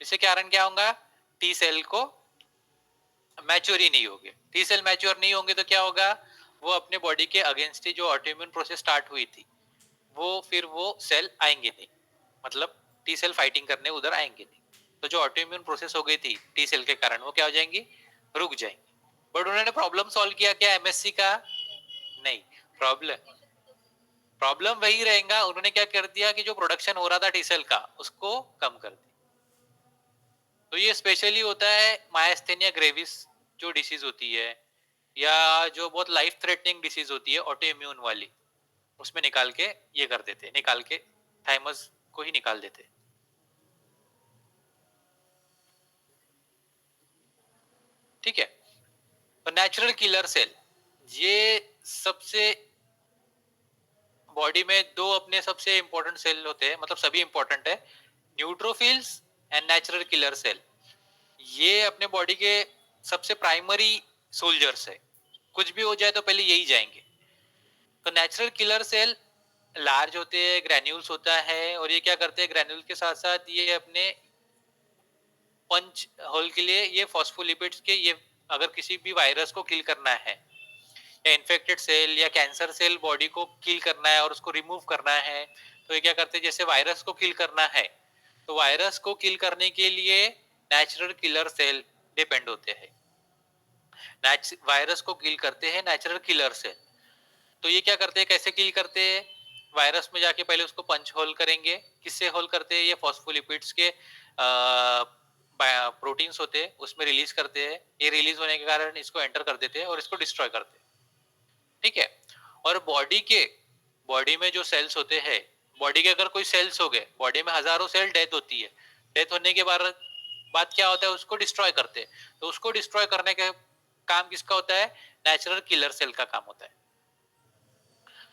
इससे कारण क्या होगा, टी सेल को मैच्योर ही नहीं होंगे। टी सेल मैच्योर नहीं होंगे तो क्या होगा, वो अपने बॉडी के अगेंस्ट ही जो ऑटोइम्यून प्रोसेस स्टार्ट हुई थी वो फिर वो सेल आएंगे नहीं, मतलब टी सेल फाइटिंग करने उधर आएंगे नहीं। तो जो ऑटोइम्यून प्रोसेस हो गई थी टी सेल के कारण वो क्या हो जाएंगी, रुक जाएंगी। बट उन्होंने प्रॉब्लम सॉल्व किया क्या एमएससी का, नहीं। प्रॉब्लम प्रॉब्लम वही रहेगा, उन्होंने क्या कर दिया कि जो प्रोडक्शन हो रहा था टी सेल का उसको कम कर दिया। तो ये स्पेशली होता है मायस्थेनिया ग्रेविस जो डिसीज होती है, या जो बहुत लाइफ थ्रेटनिंग डिसीज होती है ऑटो इम्यून वाली, उसमें निकाल के ये कर देते, निकाल के थाइमस को ही निकाल देते। ठीक है। तो नेचुरल किलर सेल, ये सबसे बॉडी में दो अपने सबसे इंपॉर्टेंट सेल होते हैं, मतलब सभी इंपॉर्टेंट है, neutrophils and natural killer cell. ये अपने बॉडी के सबसे प्राइमरी सोल्जर्स है, कुछ भी हो जाए तो पहले यही जाएंगे। तो नेचुरल किलर सेल लार्ज होते हैं, ग्रेन्यूल्स होता है, और ये क्या करते हैं ग्रेन्यूल के साथ साथ ये अपने पंच होल के लिए ये फॉस्फोलिपिड्स के ये, अगर किसी भी वायरस को किल करना है या इन्फेक्टेड सेल या कैंसर सेल बॉडी को किल करना है और उसको रिमूव करना है, तो ये क्या करते हैं जैसे वायरस को किल करना है तो वायरस को किल करने के लिए नेचुरल किलर सेल डिपेंड होते हैं, वायरस को किल करते हैं नेचुरल किलर सेल। तो ये क्या करते हैं, कैसे किल करते हैं, वायरस में जाके पहले उसको पंच होल करेंगे। किससे होल करते हैं, ये फॉस्फोलिपिड्स के प्रोटीन्स होते हैं उसमें रिलीज करते हैं, ये रिलीज होने के कारण इसको एंटर कर देते हैं और इसको डिस्ट्रॉय करते हैं। ठीक है। और बॉडी में जो सेल्स होते हैं, बॉडी के अगर कोई सेल्स हो गए, बॉडी में हजारों सेल डेथ होती है, डेथ होने के बाद क्या होता है, उसको डिस्ट्रॉय करते हैं। तो उसको डिस्ट्रॉय करने का काम किसका होता है, नेचुरल किलर सेल का काम होता है।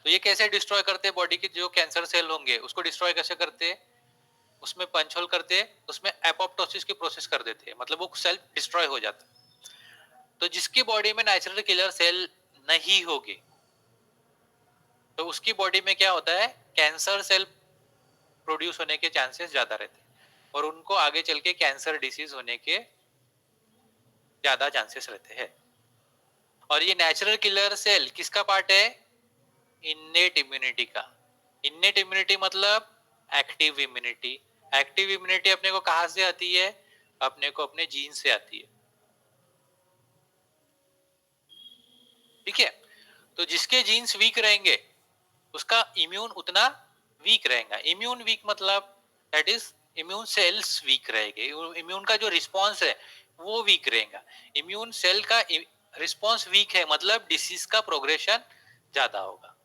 तो ये कैसे डिस्ट्रॉय करते हैं, बॉडी के जो कैंसर सेल होंगे उसको डिस्ट्रॉय कैसे करते हैं, उसमें पंच होल करते हैं, उसमें एपोप्टोसिस की प्रोसेस कर देते हैं, मतलब वो सेल डिस्ट्रॉय हो जाता है। तो जिसकी बॉडी में नेचुरल किलर सेल नहीं होगी तो उसकी बॉडी में क्या होता है, कैंसर सेल प्रोड्यूस होने के चांसेस ज्यादा रहते हैं और उनको आगे चल के कैंसर डिसीज होने के ज्यादा चांसेस रहते हैं। और ये नेचुरल किलर सेल किसका पार्ट है, इन्नेट इम्यूनिटी का। इन्नेट इम्यूनिटी मतलब एक्टिव इम्यूनिटी। एक्टिव इम्यूनिटी अपने को कहां से आती है, अपने को अपने जीन से आती है। ठीक है। तो जिसके जीन्स वीक रहेंगे उसका इम्यून उतना वीक रहेगा। इम्यून वीक मतलब that is immune cells weak रहेंगे, इम्यून का जो रिस्पॉन्स है वो वीक रहेगा। इम्यून सेल का रिस्पॉन्स वीक है मतलब डिसीज का प्रोग्रेशन ज्यादा होगा।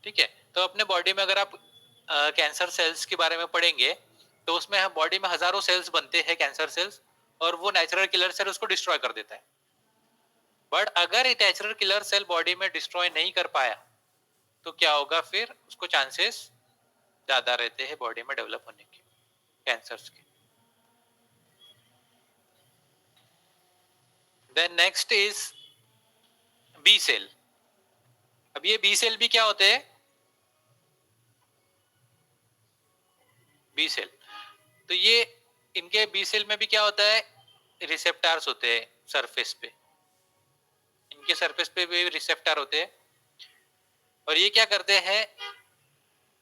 ठीक है। तो अपने बॉडी में अगर आप कैंसर सेल्स के बारे में पढ़ेंगे तो उसमें हम बॉडी में हजारों सेल्स बनते हैं कैंसर सेल्स, और वो नेचुरल किलर सेल उसको डिस्ट्रॉय कर देता है। बट अगर नेचुरल किलर सेल बॉडी में डिस्ट्रॉय नहीं कर पाया तो क्या होगा, फिर उसको चांसेस ज्यादा रहते हैं बॉडी में डेवलप होने के कैंसर्स के। Then next is B cell. अब ये बी सेल भी क्या होते हैं, बी सेल, तो ये इनके बी सेल में भी क्या होता है, रिसेप्टार्स होते हैं सरफेस पे, इनके सरफेस पे भी रिसेप्टर होते हैं। और ये क्या करते हैं,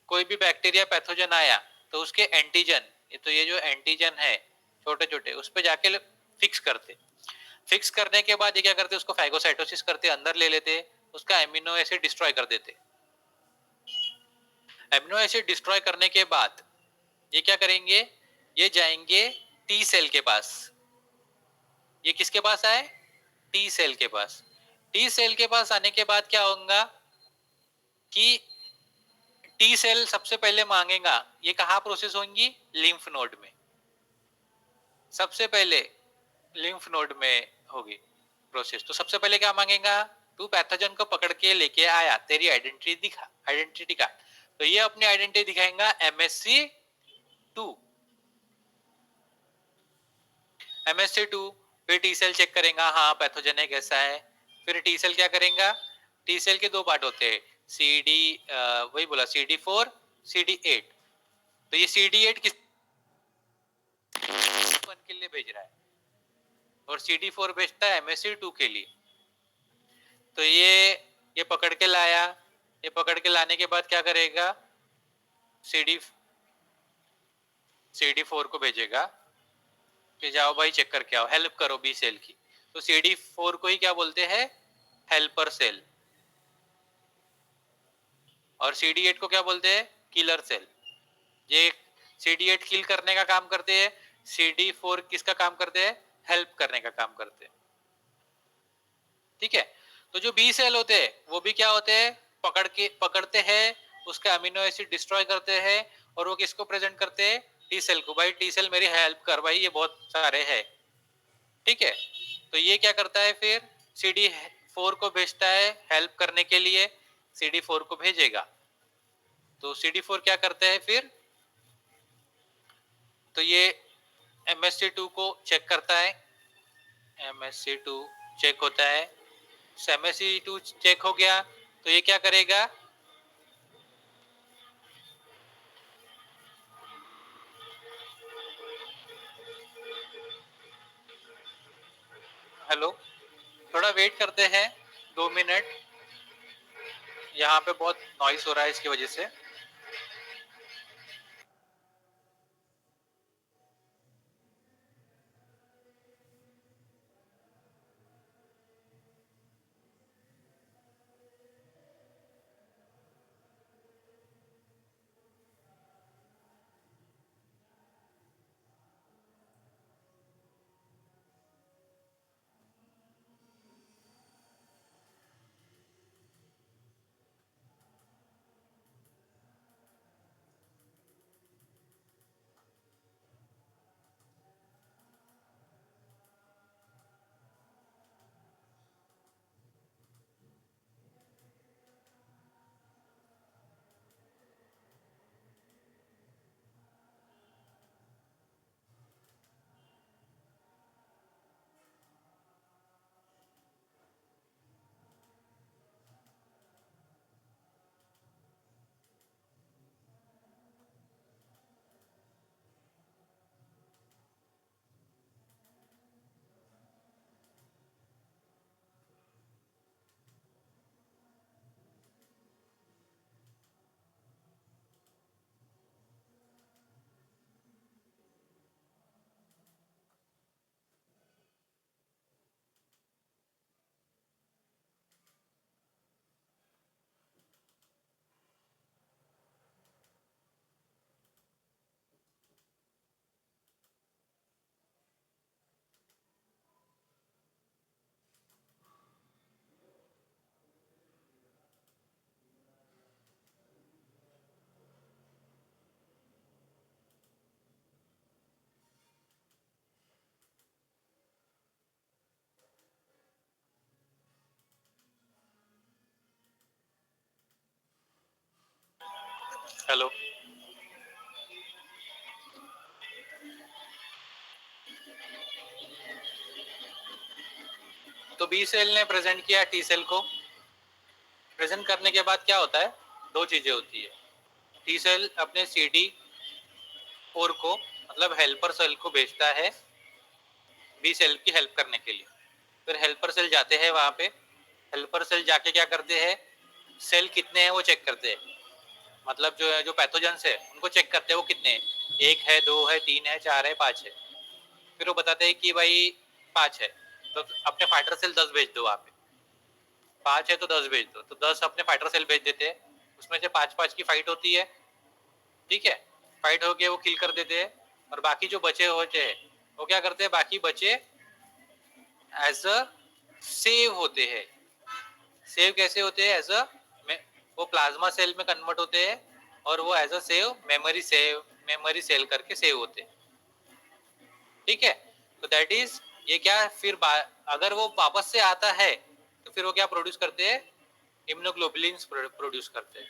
कोई भी बैक्टीरिया पैथोजन आया तो उसके एंटीजन, तो ये जो एंटीजन है छोटे छोटे उस पे जाके फिक्स करते, फिक्स करने के बाद ये क्या करते, उसको फैगोसाइटोसिस करते, अंदर ले लेते, उसका एमिनो एसिड डिस्ट्रॉय कर देते। एमिनो एसिड डिस्ट्रॉय करने के बाद ये क्या करेंगे, ये जाएंगे टी सेल के पास। ये किसके पास आए, टी सेल के पास। टी सेल के पास आने के बाद क्या होगा कि टी सेल सबसे पहले मांगेगा, ये कहाँ प्रोसेस होंगी, लिम्फ नोड में, सबसे पहले लिम्फ नोड में होगी प्रोसेस। तो सबसे पहले क्या मांगेगा, तू पैथोजन को पकड़ के लेके आया, तेरी आइडेंटिटी दिखा, आइडेंटिटी कार्ड। तो ये अपनी आइडेंटिटी दिखाएगा MSC2। MSC2 फिर टी सेल चेक करेगा, हाँ पैथोजन है कैसा है। फिर टी सेल क्या करेगा, टी सेल के दो पार्ट होते हैं, CD वही बोला CD4 CD8। तो ये CD8 किस के लिए भेज रहा है और CD4 भेजता है MSC2 के लिए। तो ये पकड़ के लाया, ये पकड़ के लाने के बाद क्या करेगा, CD4 को भेजेगा कि जाओ भाई चेक करके आओ, हेल्प करो बी सेल की। तो CD4 को ही क्या बोलते हैं, हेल्पर सेल। और CD8 को क्या बोलते हैं, किलर सेल। ये CD8 किल करने का काम करते हैं, CD4 किसका काम करते हैं, हेल्प करने का काम करते हैं। ठीक है। तो जो बी सेल होते हैं वो भी क्या होते हैं, पकड़ते हैं, उसके अमीनो एसिड डिस्ट्रॉय करते हैं और वो किसको प्रेजेंट करते हैं, टी सेल को। भाई टी सेल मेरी हेल्प कर, भाई ये बहुत सारे हैं। ठीक है। तो ये क्या करता है फिर, CD4 को भेजता है हेल्प करने के लिए, CD4 को भेजेगा। तो CD4 क्या करता है फिर, तो ये MSC2 को चेक करता है, MSC2 चेक होता है। MSC2 चेक हो गया तो ये क्या करेगा, हेलो, थोड़ा वेट करते हैं 2 मिनट, यहाँ पे बहुत नॉइस हो रहा है इसकी वजह से। हेलो, तो बी सेल ने प्रेजेंट किया टी सेल को। प्रेजेंट करने के बाद क्या होता है, दो चीजें होती है। टी सेल अपने CD4 को, मतलब हेल्पर सेल को भेजता है बी सेल की हेल्प करने के लिए। फिर हेल्पर सेल जाते हैं वहां पे, हेल्पर सेल जाके क्या करते हैं, सेल कितने हैं वो चेक करते हैं, मतलब जो पैथोजेंस है उनको चेक करते हैं वो कितने हैं, 1 है, 2 है, 3 है, 4 है, 5 है। फिर वो बताते हैं कि भाई 5 है, तो अपने फाइटर सेल 10 भेज दो वहाँ पे। 5 है तो 10 भेज दो, तो 10 अपने फाइटर सेल भेज देते हैं। उसमें से 5-5 की फाइट होती है। ठीक है, फाइट होके वो किल कर देते हैं। और बाकी जो बचे होते हैं वो क्या करते हैं, बाकी बचे एज अ सेव होते हैं। सेव कैसे होते हैं, एज अ, वो प्लाज्मा सेल में कन्वर्ट होते हैं और वो as a save memory cell करके सेव होते हैं। ठीक है। तो दैट इज, ये क्या फिर अगर वो वापस से आता है तो फिर वो क्या प्रोड्यूस करते हैं, इम्यूनोग्लोबुलिन्स प्रोड्यूस करते हैं।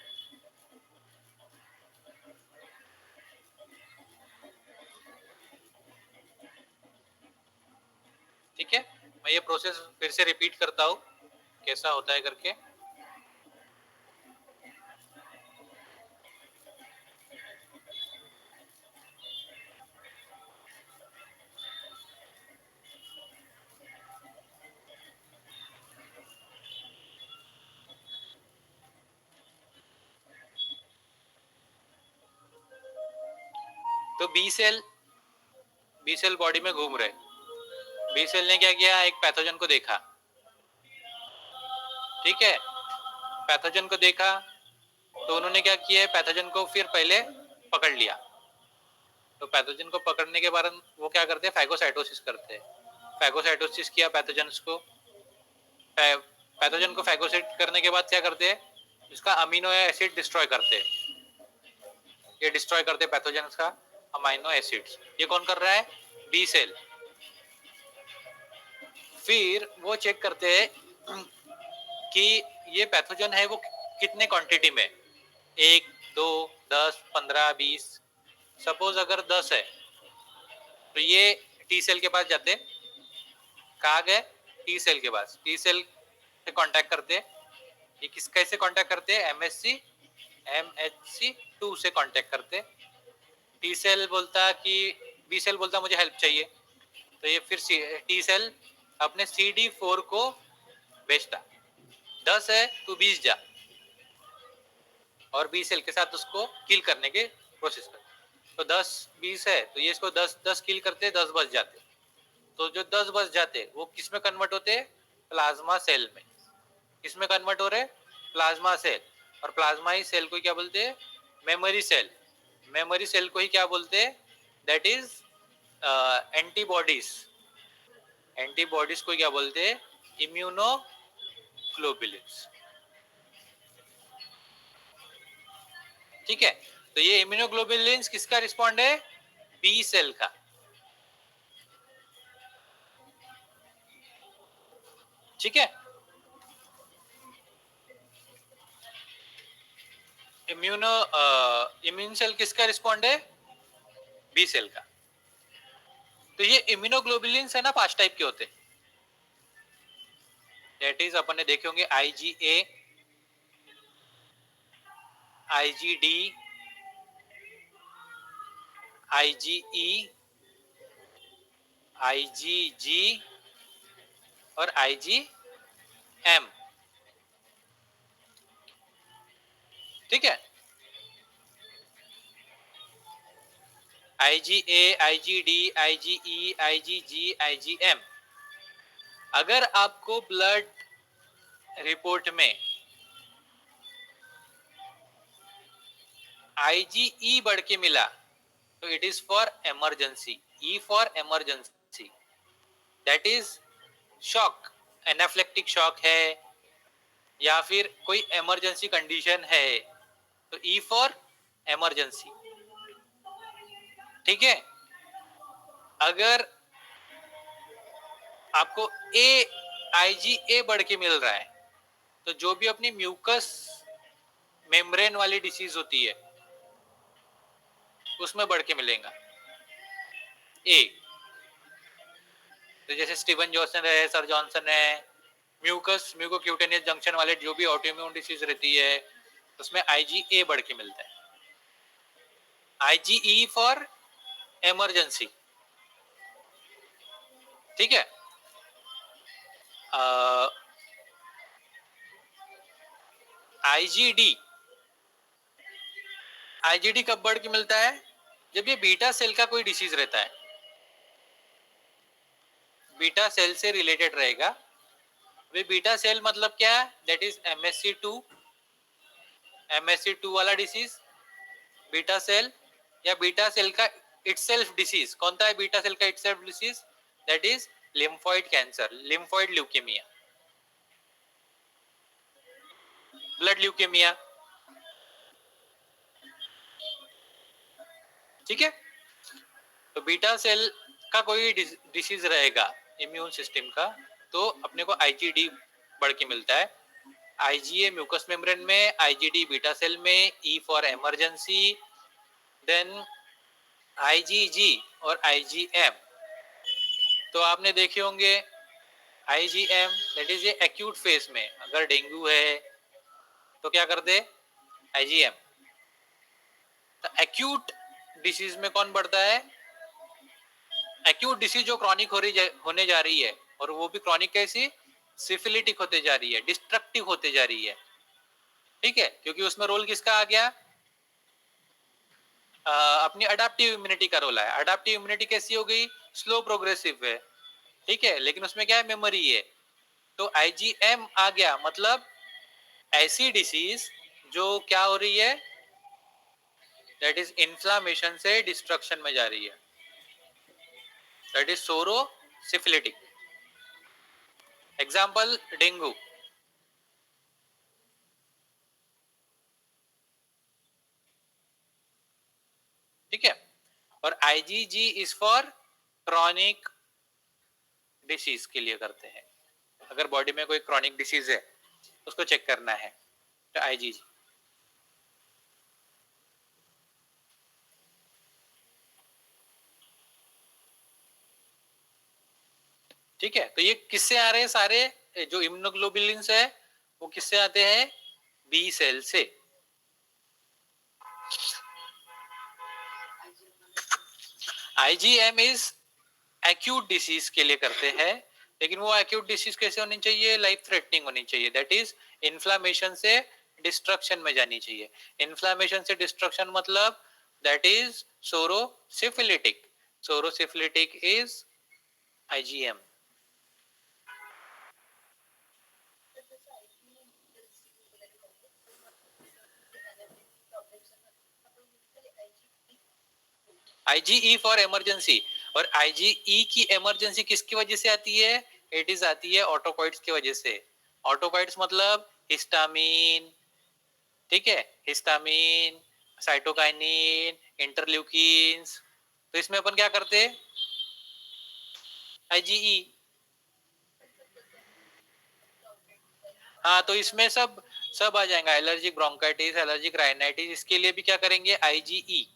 ठीक है, मैं ये प्रोसेस फिर से रिपीट करता हूँ कैसा होता है करके। तो बी सेल बॉडी में घूम रहे, बी सेल ने क्या किया, एक पैथोजन को देखा, ठीक है, पैथोजन को देखा तो उन्होंने क्या किया, पैथोजन को फिर पहले पकड़ लिया। तो पैथोजन को पकड़ने के बाद वो क्या करते हैं, फैगोसाइटोसिस करते हैं। फैगोसाइटोसिस किया पैथोजन्स को, पैथोजन को फैगोसाइट करने के बाद क्या करते हैं, इसका अमीनो एसिड डिस्ट्रॉय करते हैं, ये डिस्ट्रॉय करते हैं पैथोजन्स का अमीनो एसिड्स। ये कौन कर रहा है, बी सेल। फिर वो चेक करते हैं कि ये पैथोजन है वो कितने क्वांटिटी में, 1 2 10 15 20। सपोज अगर 10 है तो ये टी सेल के पास जाते, कहा गए टी सेल के पास, टी सेल से कांटेक्ट करते, ये किस कैसे कांटेक्ट करते हैं, MHC2 से कांटेक्ट करते। टी सेल बोलता कि बी सेल बोलता मुझे हेल्प चाहिए, तो ये फिर टी सेल अपने CD4 को भेजता, 10 है तो 20 जा, और बी सेल के साथ उसको किल करने के कोशिश करते। तो 10 20 है तो ये इसको 10 किल करते, 10 बच जाते। तो जो 10 बच जाते वो किस में कन्वर्ट होते, प्लाज्मा सेल में। किस में कन्वर्ट हो रहे, प्लाज्मा सेल। और प्लाज्मा ही सेल को क्या बोलते हैं, मेमोरी सेल। मेमोरी सेल को ही क्या बोलते हैं, दैट इज एंटीबॉडीज। एंटीबॉडीज को क्या बोलते हैं, इम्यूनोग्लोबुलिन्स। ठीक है, तो ये इम्यूनोग्लोबुलिन्स किसका रिस्पॉन्ड है, बी सेल का। ठीक है, इम्यून सेल किसका रिस्पॉन्ड है, बी सेल का। तो ये इम्यूनोग्लोबुलिन्स है ना, 5 टाइप के होते, दैट इज अपन ने देखे होंगे, IgA, IgD, IgE, IgG और IgM। ठीक है, IgA, IgD, IgE, IgG, IgM। अगर आपको ब्लड रिपोर्ट में IgE बढ़ के मिला तो it is for emergency, E for emergency, that is shock, anaphylactic shock है या फिर कोई इमरजेंसी कंडीशन है, तो E फॉर इमरजेंसी। ठीक है, अगर आपको IgA बढ़ के मिल रहा है तो जो भी अपनी म्यूकस मेम्ब्रेन वाली डिसीज होती है उसमें बढ़ के मिलेगा ए। तो जैसे स्टीवन जॉनसन है, सर जॉनसन है, म्यूकोक्यूटेनियस जंक्शन वाले जो भी ऑटोइम्यून डिसीज रहती है उसमें IgA बढ़ के मिलता है। IgE for emergency. ठीक है, IgD कब बढ़ के मिलता है, जब ये बीटा सेल का कोई डिसीज रहता है, बीटा सेल से रिलेटेड रहेगा। वे बीटा सेल मतलब क्या है, दैट इज MSC2 वाला डिसीज बीटा सेल, या बीटा सेल का इटसेल्फ डिसीज। कौन सा है बीटा सेल का itself disease, that is lymphoid cancer, lymphoid leukaemia, blood leukaemia. ठीक है, तो बीटा सेल का कोई डिसीज रहेगा इम्यून सिस्टम का तो अपने को IgD बढ़ के मिलता है। IgA म्यूकस मेम्ब्रेन में, IgD बीटा सेल में, E for emergency, then IgG और IgM। तो आपने देखे होंगे IgM that is a acute phase में, अगर डेंगू है तो क्या करते, IgM। तो एक्यूट डिसीज में कौन बढ़ता है, एक्यूट डिसीज जो क्रॉनिक होने जा रही है, और वो भी क्रॉनिक कैसी, सिफिलिटिक होते जा रही है, डिस्ट्रक्टिव होते जा रही है। ठीक है, क्योंकि उसमें रोल किसका आ गया, अपनी अडाप्टिव इम्यूनिटी का रोल है। अडाप्टिव इम्यूनिटी कैसी हो गई? स्लो प्रोग्रेसिव है, ठीक है, लेकिन उसमें क्या है? मेमोरी है। तो आईजीएम आ गया, मतलब ऐसी डिसीज जो क्या हो रही है? दैट इज इन्फ्लामेशन से डिस्ट्रक्शन में जा रही है, दैट इज सोरो सिफिलिटिक। Example dengue. ठीक है, और IgG is for chronic disease के लिए करते हैं। अगर बॉडी में कोई क्रॉनिक डिसीज है उसको चेक करना है तो आईजीजी। ठीक है, तो ये किससे आ रहे हैं? सारे जो इम्यूनोग्लोबुलिन्स है वो किससे आते हैं? बी सेल से। आईजीएम इज एक्यूट डिसीज के लिए करते हैं, लेकिन वो एक्यूट डिसीज कैसे होनी चाहिए? लाइफ थ्रेटनिंग होनी चाहिए, दैट इज इन्फ्लामेशन से डिस्ट्रक्शन में जानी चाहिए। इन्फ्लामेशन से डिस्ट्रक्शन मतलब दैट इज सोरोसिफिलिटिक। सोरोसिफिलिटिक is IgM. IgE for emergency. और आईजीई की इमरजेंसी किसकी वजह से आती है? इट इज आती है ऑटोकॉइड्स की वजह से। ऑटोकॉइड्स मतलब हिस्टामीन, ठीक है, हिस्टामीन, साइटोकाइनिन, इंटरल्यूकिन्स। तो इसमें अपन क्या करते हैं? आईजीई। हाँ, तो इसमें सब सब आ जाएगा, एलर्जिक ब्रोंकाइटिस, एलर्जिक राइनाइटिस, इसके लिए भी क्या करेंगे? आईजीई।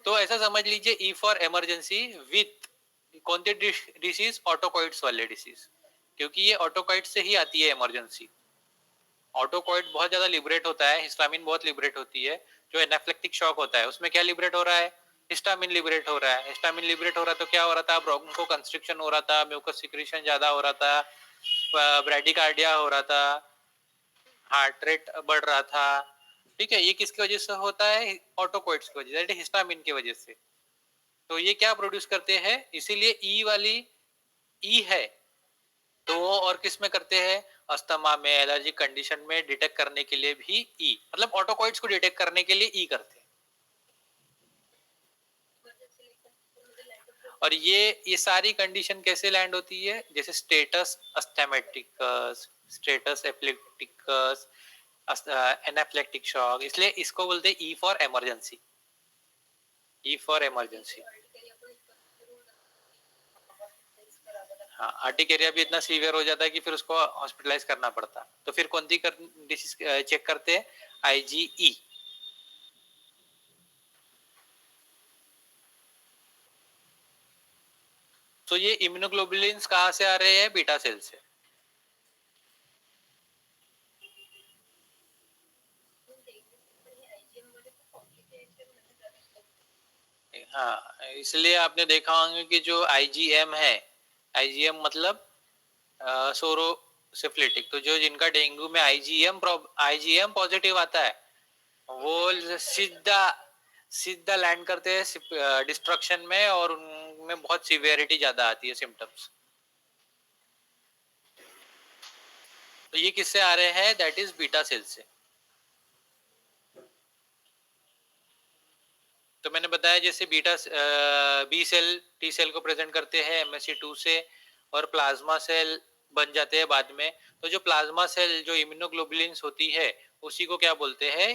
तो ऐसा समझ लीजिए, ई फॉर इमरजेंसी विथ कौन सी डिसीज? ऑटोकॉइड्स वाले डिसीज, क्योंकि ये ऑटोकॉइड से ही आती है इमरजेंसी। ऑटोकॉइड बहुत ज्यादा लिबरेट होता है, हिस्टामिन बहुत लिबरेट होती है। जो एनाफ्लेक्टिक शॉक होता है उसमें क्या लिबरेट हो रहा है? हिस्टामिन लिबरेट हो रहा है। हिस्टामिन लिबरेट हो रहा है तो क्या हो रहा था? ब्रोंको कंस्ट्रिक्शन हो रहा था, म्यूकस सिक्रीशन ज्यादा हो रहा था, ब्रेडिकार्डिया हो रहा था, हार्ट रेट बढ़ रहा था। ठीक है, ये किसकी वजह से होता है? ऑटोकॉइड्स की वजह से, हिस्टामिन की वजह से। तो ये क्या प्रोड्यूस करते हैं? इसीलिए ई वाली ई है। तो और किस में करते हैं? अस्थमा में, एलर्जी कंडीशन में डिटेक्ट करने के लिए भी ई, मतलब ऑटोकॉइड्स को डिटेक्ट करने के लिए ई करते हैं। और ये सारी कंडीशन कैसे लैंड होती है? जैसे स्टेटस अस्थमेटिकस, स्टेटस एपिलेप्टिकस, एनाफ्लेक्टिक शॉक, इसलिए इसको बोलते हैं E for emergency. E for emergency. हाँ, आर्टिकेरिया भी इतना सीवियर हो जाता है कि फिर उसको हॉस्पिटलाइज करना पड़ता। तो फिर कौन सी डिसीज चेक करते हैं? आईजीई। तो ये इम्यूनोग्लोबुलिन्स कहाँ से आ रहे हैं? बीटा सेल से। हाँ, इसलिए आपने देखा होंगे कि जो आईजीएम है, आईजीएम मतलब सोरोसिफिलिटिक, तो जो जिनका डेंगू में आईजीएम पॉजिटिव आता है वो सीधा सीधा लैंड करते हैं डिस्ट्रक्शन में, और उनमें बहुत सिवियरिटी ज्यादा आती है सिम्टम्स। तो ये किससे आ रहे हैं? दैट इज बीटा सेल से। तो मैंने बताया जैसे beta B cell T cell को प्रेजेंट करते हैं MSC2 से, और प्लाज्मा सेल बन जाते हैं बाद में। तो जो प्लाज्मा सेल जो इम्यूनोग्लोबुलिन्स होती है उसी को क्या बोलते हैं?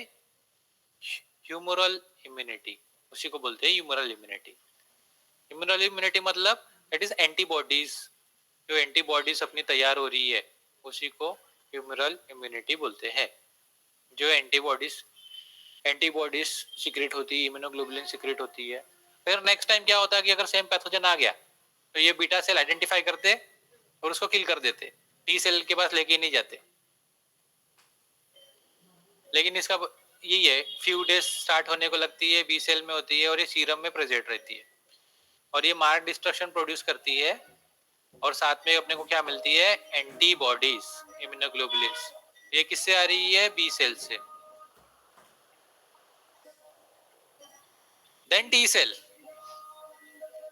Humoral immunity. उसी को बोलते हैं ह्यूमरल इम्यूनिटी। ह्यूमरल इम्यूनिटी मतलब इट इज एंटीबॉडीज, जो एंटीबॉडीज अपनी तैयार हो रही है उसी को ह्यूमरल इम्यूनिटी बोलते हैं। जो एंटीबॉडीज एंटीबॉडीज सीक्रेट होती है, इम्यूनोग्लोबुलिन सीक्रेट होती है। फिर नेक्स्ट टाइम क्या होता है कि अगर सेम पैथोजन आ गया तो ये बीटा सेल आइडेंटिफाई करते और उसको किल कर देते, टी सेल के पास लेके नहीं जाते। लेकिन इसका यही है, फ्यू डेज स्टार्ट होने को लगती है, बी सेल में होती है और ये सीरम में प्रेजेंट रहती है, और ये मार्क डिस्ट्रक्शन प्रोड्यूस करती है। और साथ में अपने को क्या मिलती है? Antibodies, immunoglobulins. ये किससे आ रही है? बी सेल से। Then T cell,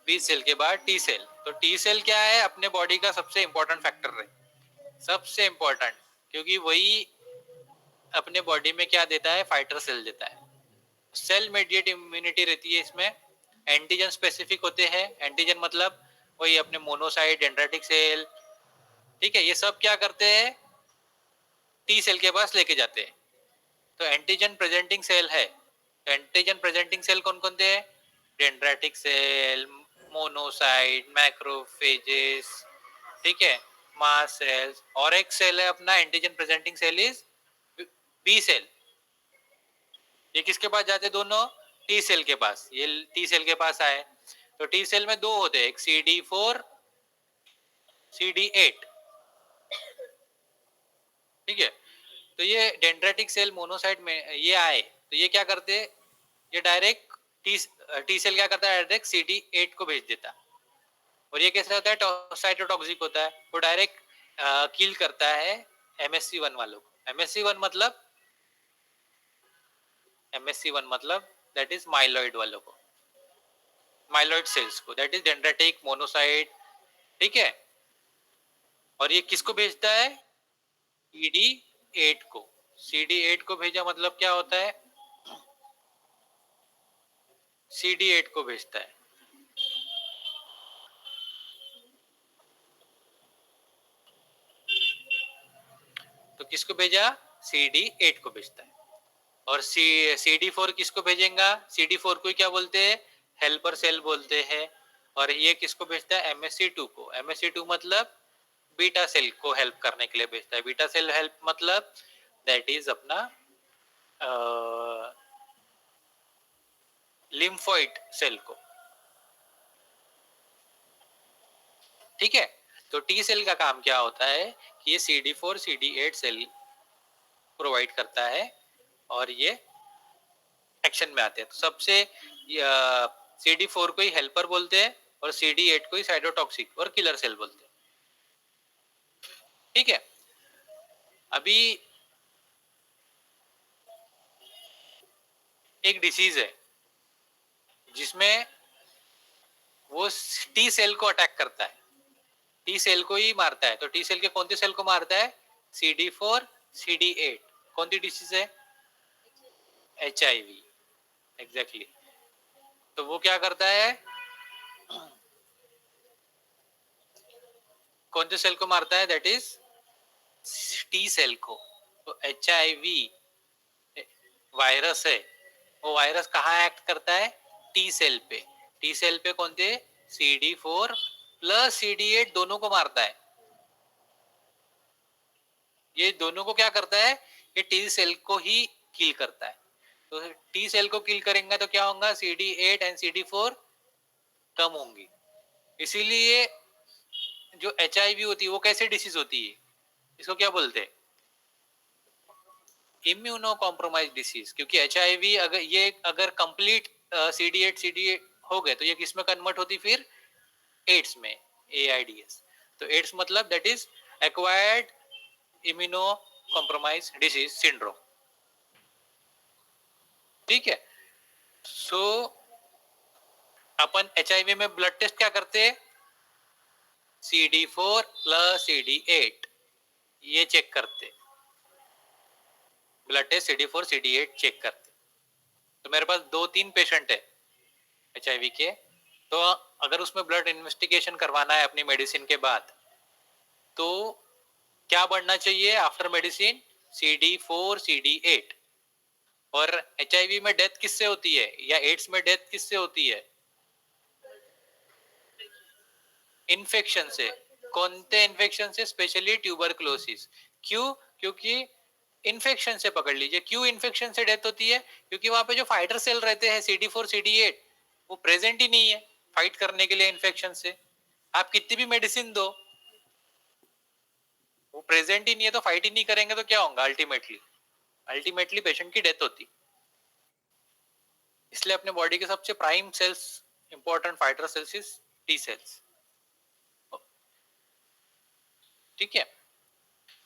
B cell के बाद टी सेल। तो टी सेल क्या है? अपने बॉडी का सबसे इंपॉर्टेंट फैक्टर है, सबसे इंपॉर्टेंट, क्योंकि वही अपने बॉडी में क्या देता है? फाइटर सेल देता है। सेल मेडिएट इम्यूनिटी रहती है इसमें। एंटीजन स्पेसिफिक होते हैं। एंटीजन मतलब वही अपने मोनोसाइट, डेंड्राइटिक सेल, ठीक है, ये सब क्या करते हैं? टी सेल के पास लेके जाते हैं। तो एंटीजन प्रेजेंटिंग सेल है। एंटीजन प्रेजेंटिंग सेल कौन कौन थे? डेंड्राइटिक सेल, मोनोसाइट, मैक्रोफेजेस, ठीक है, मास्ट सेल्स। और एक सेल है अपना antigen presenting cell is B cell. ये किसके पास जाते दोनों? टी सेल के पास। ये टी सेल के पास आए। तो टी सेल में दो होते हैं, एक CD4, CD8, ठीक है। तो ये डेंड्राइटिक सेल मोनोसाइट में ये आए, तो ये क्या करते? ये डायरेक्ट टी सेल क्या करता है? डायरेक्ट CD8 को भेज देता। और ये कैसे होता है? साइटोटॉक्सिक होता है, वो डायरेक्ट किल करता है MSC1 वालों को। MSC1 मतलब दैट इज माइलॉइड वालों को, माइलॉइड सेल्स को, दैट इज डेंड्राइटिक, मोनोसाइट, ठीक है। और ये किसको भेजता है? CD8 को। CD8 को भेजा मतलब क्या होता है? CD8 को भेजता है। तो किसको भेजा? CD8 को भेजता है। और CD4 किसको भेजेगा? CD4 को क्या बोलते हैं? हेल्पर सेल बोलते हैं। और ये किसको भेजता है? MSC2 को। MSC2 मतलब बीटा सेल को हेल्प करने के लिए भेजता है। बीटा सेल हेल्प मतलब दैट इज अपना लिम्फोइड सेल को, ठीक है। तो टी सेल का काम क्या होता है कि ये CD4 CD8 सेल प्रोवाइड करता है और ये एक्शन में आते हैं। तो सबसे CD4 को ही हेल्पर बोलते हैं और CD8 को ही साइटोटॉक्सिक और किलर सेल बोलते हैं, ठीक है। अभी एक डिसीज है जिसमें वो टी सेल को अटैक करता है, टी सेल को ही मारता है। तो टी सेल के कौन से सेल को मारता है? CD4 CD8। कौन सी डिसीज है? HIV, exactly. तो वो क्या करता है? कौन से सेल को मारता है? दैट इज टी सेल को। तो HIV वायरस है, वो वायरस कहाँ एक्ट करता है? टी सेल पे। टी सेल पे कौन थे? CD4 प्लस CD8 दोनों को मारता है। ये दोनों को क्या करता है? ये टी सेल को ही किल करता है। तो टी सेल को किल करेंगे तो क्या होगा? CD8 एंड CD4 कम होंगी। इसीलिए जो HIV होती है वो कैसे डिसीज होती है? इसको क्या बोलते हैं? Immuno compromise disease. क्योंकि HIV अगर कंप्लीट CD8 हो गए तो ये किस में कन्वर्ट होती फिर? एड्स में, AIDS। तो एड्स मतलब that is acquired immuno compromise disease syndrome, ठीक है। सो अपन HIV में ब्लड टेस्ट क्या करते हैं? CD4 प्लस CD8 ये चेक करते, blood test CD4 CD8 check करते। तो मेरे पास 2-3 पेशेंट है HIV के, तो अगर उसमें ब्लड इन्वेस्टिगेशन करवाना है अपनी मेडिसिन के बाद, तो क्या बढ़ना चाहिए आफ्टर मेडिसिन? CD4 CD8। और HIV में डेथ किससे होती है या एड्स में डेथ किससे होती है? इन्फेक्शन से। कौन से इन्फेक्शन से? Specially tuberculosis. क्यों? क्योंकि इन्फेक्शन से पकड़ लीजिए। क्यों इन्फेक्शन से डेथ होती है? क्योंकि वहां पे जो फाइटर सेल रहते हैं CD4 CD8 वो प्रेजेंट ही नहीं है फाइट करने के लिए इन्फेक्शन से। आप कितनी भी मेडिसिन दो, वो प्रेजेंट ही नहीं है तो फाइट ही नहीं करेंगे तो क्या होगा? अल्टीमेटली पेशेंट की डेथ होती। इसलिए अपने बॉडी के सबसे prime cells, important fighter cells is T cells, ठीक है।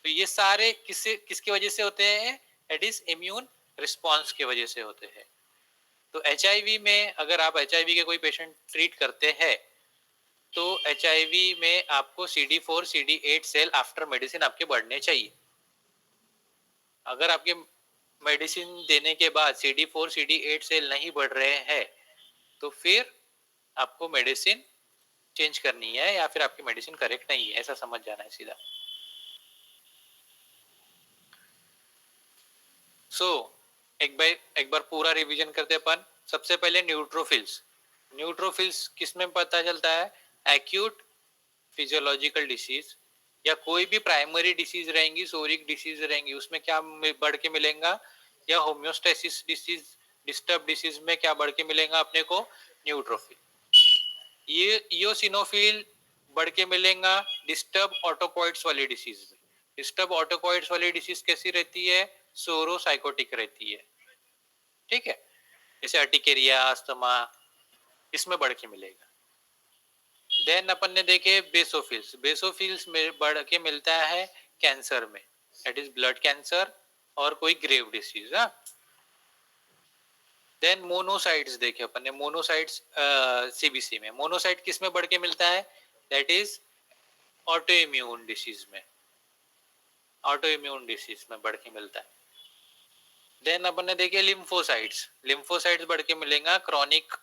तो ये सारे किसकी वजह से होते हैं? दैट इज इम्यून रिस्पॉन्स की वजह से होते हैं। तो एचआईवी में अगर आप एचआईवी के कोई पेशेंट ट्रीट करते हैं तो एचआईवी में आपको CD4 CD8 cell after medicine आपके बढ़ने चाहिए। अगर आपके मेडिसिन देने के बाद CD4 CD8 सेल नहीं बढ़ रहे हैं तो फिर आपको मेडिसिन चेंज करनी है या फिर आपकी मेडिसिन करेक्ट नहीं है, ऐसा समझ जाना है सीधा। एक बार पूरा रिवीजन करते अपन। सबसे पहले न्यूट्रोफिल्स। न्यूट्रोफिल्स किसमें पता चलता है? एक्यूट फिजियोलॉजिकल डिसीज या कोई भी प्राइमरी डिसीज रहेंगी, सोरिक डिसीज रहेंगी, उसमें क्या बढ़ के मिलेगा? या होम्योस्टेसिस डिसीज, डिस्टर्ब डिसीज में क्या बढ़ के मिलेगा अपने को? न्यूट्रोफिल। ये इयोसिनोफिल बढ़ के मिलेगा डिस्टर्ब ऑटोकॉइड्स वाली डिसीज में। डिस्टर्ब ऑटोकॉइड्स वाली डिसीज कैसी रहती है? सोरोसाइकोटिक रहती है, ठीक है, जैसे अर्टिकेरिया, अस्थमा, इसमें बढ़ के मिलेगा। देन अपन ने देखे बेसोफिल्स। बेसोफिल्स में बढ़ के मिलता है कैंसर में, दैट इज ब्लड कैंसर और कोई ग्रेव डिसीज। हाँ, देन मोनोसाइट्स देखे अपन ने। मोनोसाइट्स सीबीसी में। मोनोसाइट किस में बढ़ के मिलता है? That is auto immune disease में। ऑटो इम्यून डिसीज में बढ़ के मिलता है। देन अपन ने देखे लिम्फोसाइट्स। लिम्फोसाइट्स बढ़ के मिलेगा क्रॉनिक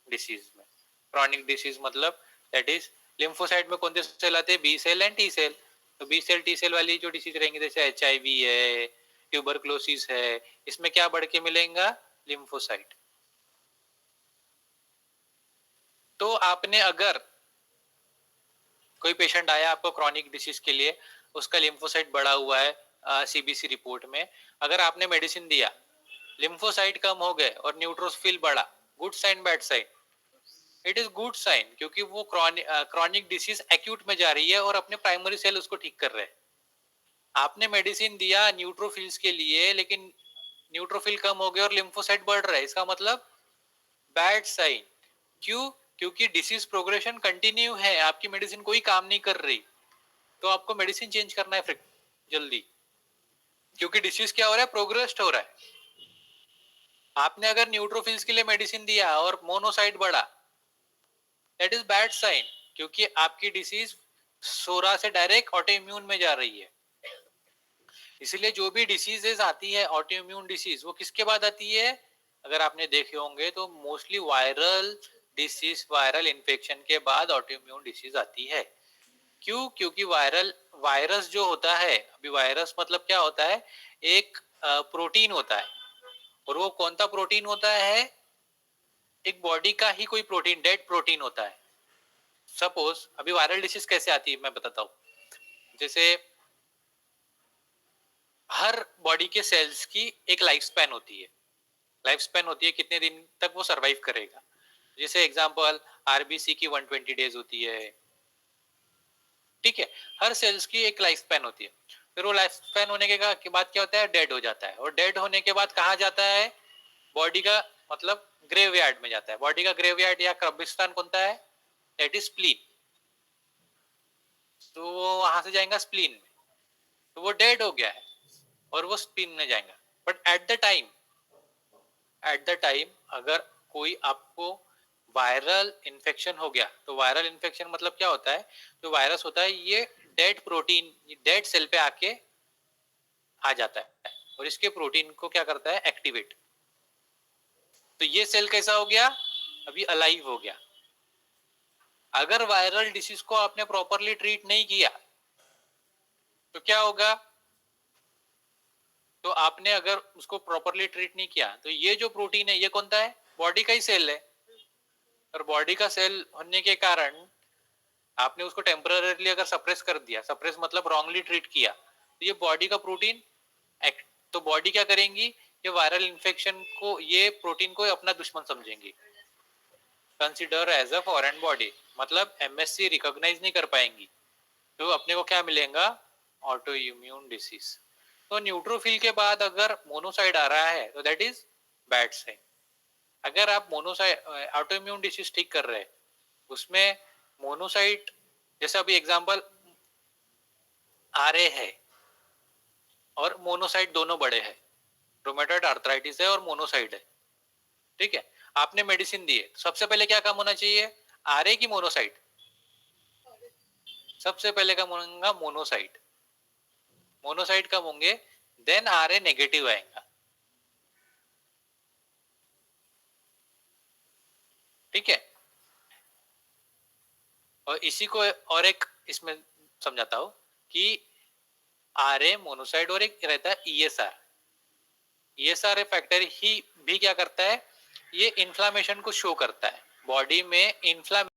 डिसीज में। क्रॉनिक डिसीज मतलब दैट इज लिम्फोसाइट में कौन से सेल आते हैं? B cell and T cell. तो बी सेल टी सेल वाली जो डिसीज रहेंगे जैसे एचआईवी है, ट्यूबरक्लोसिस है, इसमें क्या बढ़ के मिलेगा? लिम्फोसाइट। तो आपने अगर कोई पेशेंट आया आपको क्रॉनिक डिसीज के लिए, उसका लिम्फोसाइट बढ़ा हुआ है सीबीसी रिपोर्ट में, अगर आपने मेडिसिन दिया, लिम्फोसाइट कम हो गए और न्यूट्रोफिल बढ़ा, good sign bad sign? It is good sign, क्योंकि वो क्रॉनिक डिसीज एक्यूट में जा रही है और अपने प्राइमरी सेल उसको ठीक कर रहे हैं। आपने मेडिसिन दिया न्यूट्रोफिल्स के लिए लेकिन न्यूट्रोफिल कम हो गए और लिम्फोसाइट बढ़ रहा है, इसका मतलब बैड साइन। क्यों? क्योंकि डिसीज प्रोग्रेशन कंटिन्यू है, आपकी मेडिसिन कोई काम नहीं कर रही, तो आपको मेडिसिन चेंज करना है जल्दी, क्योंकि डिसीज क्या हो रहा है? प्रोग्रेस्ड हो रहा है। आपने अगर न्यूट्रोफिल्स के लिए मेडिसिन दिया और मोनोसाइट बढ़ा, दैट इज बैड साइन, क्योंकि आपकी डिसीज सोरा से डायरेक्ट ऑटो इम्यून में जा रही है। इसलिए जो भी डिसीजेस आती है ऑटो इम्यून डिसीज, वो किसके बाद आती है? अगर आपने देखे होंगे तो mostly viral disease, viral infection के बाद ऑटो इम्यून डिसीज आती है। क्यों? क्योंकि वायरस जो होता है, अभी वायरस मतलब क्या होता है? एक प्रोटीन होता है, और वो कौन सा प्रोटीन होता है? एक बॉडी का ही कोई प्रोटीन, डेड प्रोटीन होता है। सपोज अभी वायरल डिसीज कैसे आती है मैं बताता हूँ। जैसे हर बॉडी के सेल्स की एक लाइफ स्पैन होती है। लाइफ स्पैन होती है कितने दिन तक वो सरवाइव करेगा। जैसे एग्जांपल आरबीसी की 120 डेज होती है, ठीक है। हर सेल्स की एक लाइफ स्पैन होती है। फिर वो लाइफ स्पैन होने के बाद क्या होता है? डेड हो जाता है। और डेड होने के बाद कहाँ जाता है? बॉडी का मतलब ग्रेवयार्ड में जाता है। बॉडी का ग्रेवयार्ड या कब्रिस्तान कौन सा है? That is spleen. तो वो वहां से जाएगा स्प्लीन में, तो वो डेड हो गया है और वो स्प्लीन में जाएगा। बट एट द टाइम अगर कोई आपको वायरल इन्फेक्शन हो गया, तो वायरल इन्फेक्शन मतलब क्या होता है? जो वायरस होता है ये डेड प्रोटीन, डेड सेल पे आके आ जाता है और इसके प्रोटीन को क्या करता है? एक्टिवेट। तो ये सेल कैसा हो गया? अभी अलाइव हो गया। अगर वायरल डिसीज को आपने प्रॉपरली ट्रीट नहीं किया तो क्या होगा? तो आपने अगर उसको प्रॉपरली ट्रीट नहीं किया तो ये जो प्रोटीन है ये कौन सा है? बॉडी का ही सेल है। और बॉडी का सेल होने के कारण आपने उसको टेम्पररीली अगर सप्रेस कर दिया, सप्रेस मतलब रॉन्गली ट्रीट किया, तो ये बॉडी का प्रोटीन तो बॉडी क्या करेंगी? ये वायरल इन्फेक्शन को, ये प्रोटीन को अपना दुश्मन समझेंगी, consider as a foreign body, मतलब एमएससी रिकॉग्नाइज नहीं कर पाएंगी। तो अपने को क्या मिलेगा? Auto immune disease. तो न्यूट्रोफिल के बाद अगर मोनोसाइट आ रहा है तो दैट इज बैड साइन। अगर आप मोनोसाइट ऑटो इम्यून डिसीज ठीक कर रहे हैं, उसमें मोनोसाइट, जैसे अभी एग्जांपल आ रहे हैं और मोनोसाइट दोनों बड़े हैं, रूमेटॉइड आर्थराइटिस है और मोनोसाइट है, ठीक है। आपने मेडिसिन दी है, सबसे पहले क्या काम होना चाहिए, आरए की मोनोसाइट? सबसे पहले काम होगा मोनोसाइट, मोनोसाइट कब होंगे, देन आरए नेगेटिव आएगा, ठीक है। और इसी को और एक इसमें समझाता हूं कि आरए मोनोसाइट और एक रहता है ईएसआर, ईएसआर फैक्टर ही भी क्या करता है, ये इन्फ्लामेशन को शो करता है, बॉडी में इन्फ्लामेशन